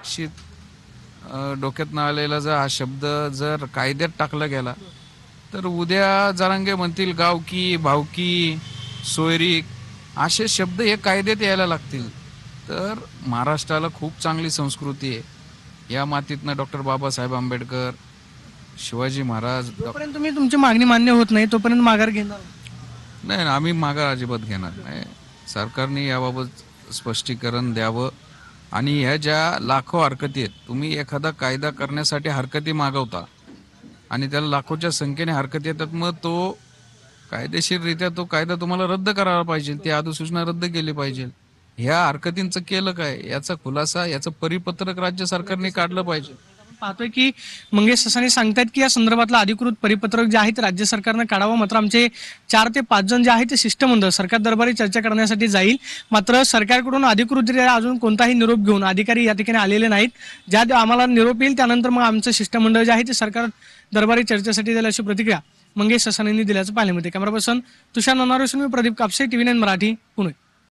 निश्चित डोक्यात न आलेला जर हा शब्द जर कायद्यात टाकला गेला तर उद्या जरांगे म्हणतील गावकी भावकी सोयरीक असे शब्द हे कायद्यात यायला लागतील. तर महाराष्ट्राला खूप चांगली संस्कृती आहे. या मातीतनं डॉक्टर बाबासाहेब आंबेडकर, शिवाजी महाराज जोपर्यंत तुम्ही तुमची मागणी मान्य होत नाही तोपर्यंत माघार घेणार नाही. नाही, आम्ही माघार अजिबात घेणार नाही. सरकारने याबाबत स्पष्टीकरण द्यावं. आणि ह्या ज्या लाखो हरकती आहेत, तुम्ही एखादा कायदा करण्यासाठी हरकती मागवता आणि त्याला लाखोच्या संख्येने हरकती येतात, मग तो कायदेशीररित्या तो कायदा तुम्हाला रद्द करायला पाहिजे, ती अधिसूचना रद्द केली पाहिजे. ह्या हरकतींचं केलं काय याचा खुलासा, याचं परिपत्रक राज्य सरकारने काढलं पाहिजे. आपण पाहतोय की मंगेश ससाने सांगतात की या संदर्भातलं अधिकृत परिपत्रक जे आहे ते राज्य सरकारनं काढावं. मात्र आमचे 4 ते 5 जण जे आहे ते शिष्टमंडळ सरकार दरबारी चर्चा करण्यासाठी जाईल. मात्र सरकारकडून अधिकृतरित्या अजून कोणताही निरोप घेऊन अधिकारी या ठिकाणी आलेले नाहीत. ज्या आम्हाला निरोप येईल त्यानंतर मग आमचं शिष्टमंडळ जे आहे ते सरकार दरबारी चर्चेसाठी जाईल अशी प्रतिक्रिया मंगेश ससानेंनी दिल्याचं पाहायला मिळते. कॅमेरा पर्सन तुषार ननारोशन, मी प्रदीप कापसे, TV9 मराठी, पुणे.